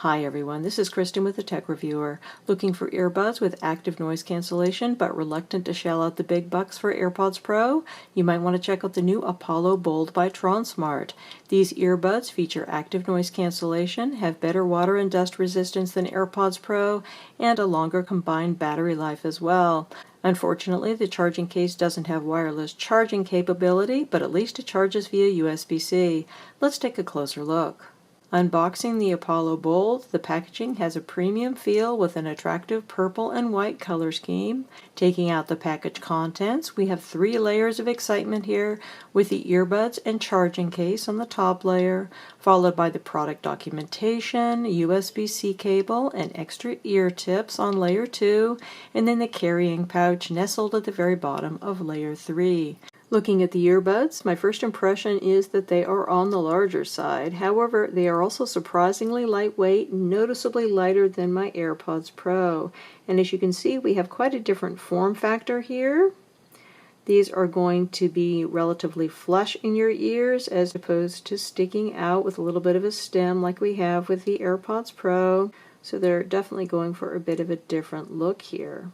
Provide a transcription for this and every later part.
Hi everyone, this is Kristen with the Tech Reviewer. Looking for earbuds with active noise cancellation but reluctant to shell out the big bucks for AirPods Pro? You might want to check out the new Apollo Bold by Tronsmart. These earbuds feature active noise cancellation, have better water and dust resistance than AirPods Pro, and a longer combined battery life as well. Unfortunately, the charging case doesn't have wireless charging capability, but at least it charges via USB-C. Let's take a closer look. Unboxing the Apollo Bold, the packaging has a premium feel with an attractive purple and white color scheme. Taking out the package contents, we have 3 layers of excitement here, with the earbuds and charging case on the top layer, followed by the product documentation, USB-C cable, and extra ear tips on layer 2, and then the carrying pouch nestled at the very bottom of layer 3. Looking at the earbuds, my first impression is that they are on the larger side. However, they are also surprisingly lightweight, noticeably lighter than my AirPods Pro. And as you can see, we have quite a different form factor here. These are going to be relatively flush in your ears as opposed to sticking out with a little bit of a stem like we have with the AirPods Pro. So they're definitely going for a bit of a different look here.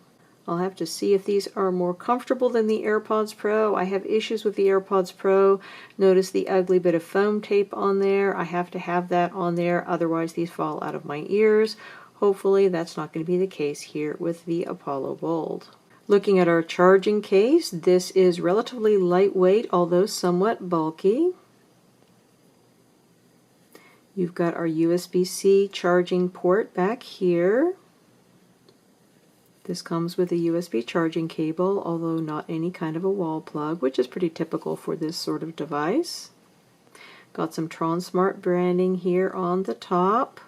I'll have to see if these are more comfortable than the AirPods Pro. I have issues with the AirPods Pro. Notice the ugly bit of foam tape on there. I have to have that on there, otherwise these fall out of my ears. Hopefully that's not going to be the case here with the Apollo Bold. Looking at our charging case, this is relatively lightweight, although somewhat bulky. You've got our USB-C charging port back here. This comes with a USB charging cable, although not any kind of a wall plug, which is pretty typical for this sort of device. Got some Tronsmart branding here on the top.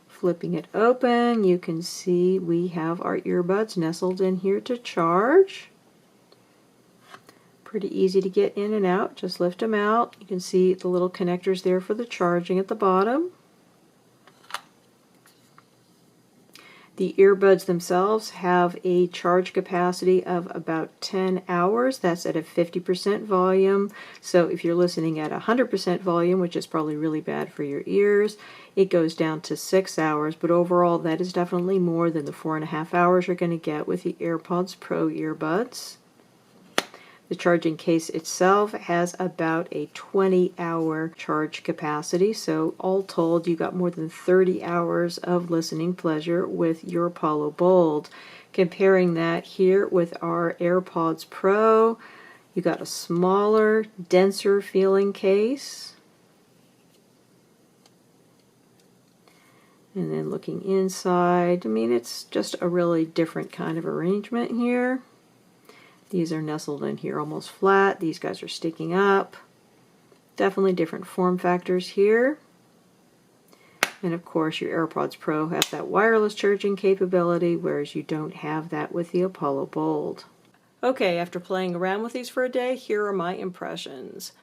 Flipping it open, you can see we have our earbuds nestled in here to charge. Pretty easy to get in and out, just lift them out. You can see the little connectors there for the charging at the bottom. The earbuds themselves have a charge capacity of about 10 hours. That's at a 50% volume. So if you're listening at 100% volume, which is probably really bad for your ears, it goes down to 6 hours. But overall, that is definitely more than the 4.5 hours you're going to get with the AirPods Pro earbuds. The charging case itself has about a 20-hour charge capacity, so all told you got more than 30 hours of listening pleasure with your Apollo Bold. Comparing that here with our AirPods Pro, you got a smaller, denser feeling case. And then looking inside, I mean, it's just a really different kind of arrangement here. These are nestled in here almost flat. These guys are sticking up. Definitely different form factors here. And of course your AirPods Pro have that wireless charging capability, whereas you don't have that with the Apollo Bold. Okay, after playing around with these for a day, here are my impressions.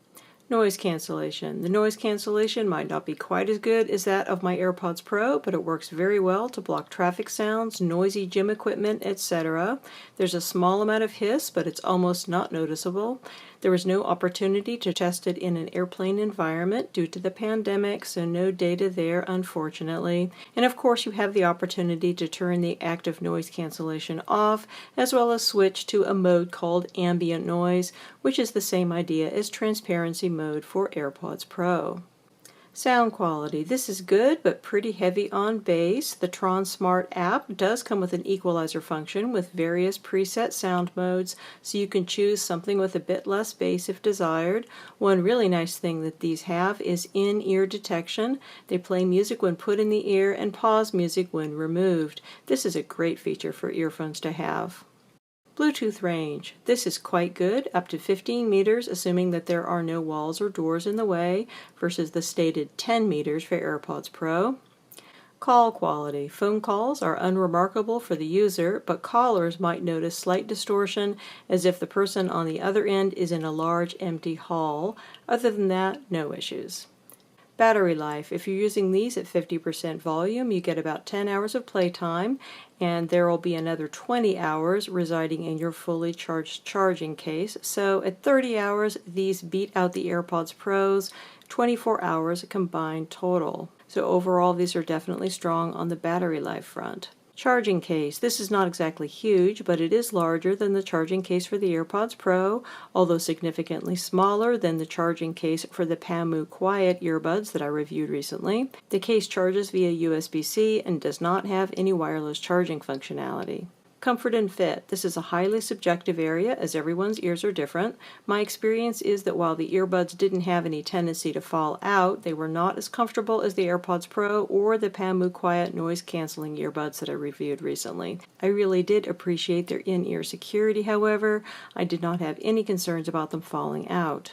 Noise cancellation. The noise cancellation might not be quite as good as that of my AirPods Pro, but it works very well to block traffic sounds, noisy gym equipment, etc. There's a small amount of hiss, but it's almost not noticeable. There was no opportunity to test it in an airplane environment due to the pandemic, so no data there, unfortunately. And of course, you have the opportunity to turn the active noise cancellation off, as well as switch to a mode called ambient noise, which is the same idea as transparency mode for AirPods Pro. Sound quality. This is good, but pretty heavy on bass. The Tronsmart app does come with an equalizer function with various preset sound modes, so you can choose something with a bit less bass if desired. One really nice thing that these have is in-ear detection. They play music when put in the ear and pause music when removed. This is a great feature for earphones to have. Bluetooth range. This is quite good, up to 15 meters, assuming that there are no walls or doors in the way, versus the stated 10 meters for AirPods Pro. Call quality. Phone calls are unremarkable for the user, but callers might notice slight distortion as if the person on the other end is in a large empty hall. Other than that, no issues. Battery life. If you're using these at 50% volume, you get about 10 hours of playtime, and there will be another 20 hours residing in your fully charged charging case. So at 30 hours, these beat out the AirPods Pro's 24 hours combined total. So overall, these are definitely strong on the battery life front. Charging case. This is not exactly huge, but it is larger than the charging case for the AirPods Pro, although significantly smaller than the charging case for the Pamu Quiet earbuds that I reviewed recently. The case charges via USB-C and does not have any wireless charging functionality. Comfort and fit. This is a highly subjective area as everyone's ears are different. My experience is that while the earbuds didn't have any tendency to fall out, they were not as comfortable as the AirPods Pro or the Pamu Quiet noise canceling earbuds that I reviewed recently. I really did appreciate their in-ear security, however. I did not have any concerns about them falling out.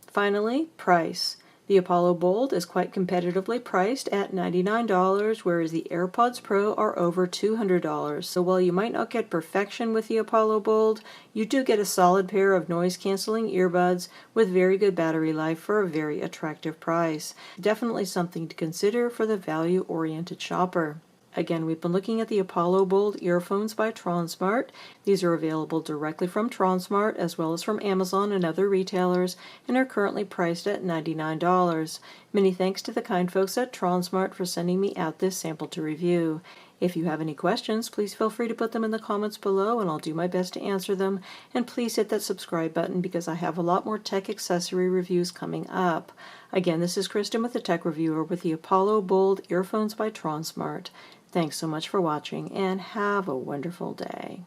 Finally, price. The Apollo Bold is quite competitively priced at $99, whereas the AirPods Pro are over $200. So while you might not get perfection with the Apollo Bold, you do get a solid pair of noise-canceling earbuds with very good battery life for a very attractive price. Definitely something to consider for the value-oriented shopper. Again, we've been looking at the Apollo Bold earphones by Tronsmart. These are available directly from Tronsmart as well as from Amazon and other retailers and are currently priced at $99. Many thanks to the kind folks at Tronsmart for sending me out this sample to review. If you have any questions, please feel free to put them in the comments below and I'll do my best to answer them. And please hit that subscribe button because I have a lot more tech accessory reviews coming up. Again, this is Kristen with the Tech Reviewer with the Apollo Bold earphones by Tronsmart. Thanks so much for watching and have a wonderful day.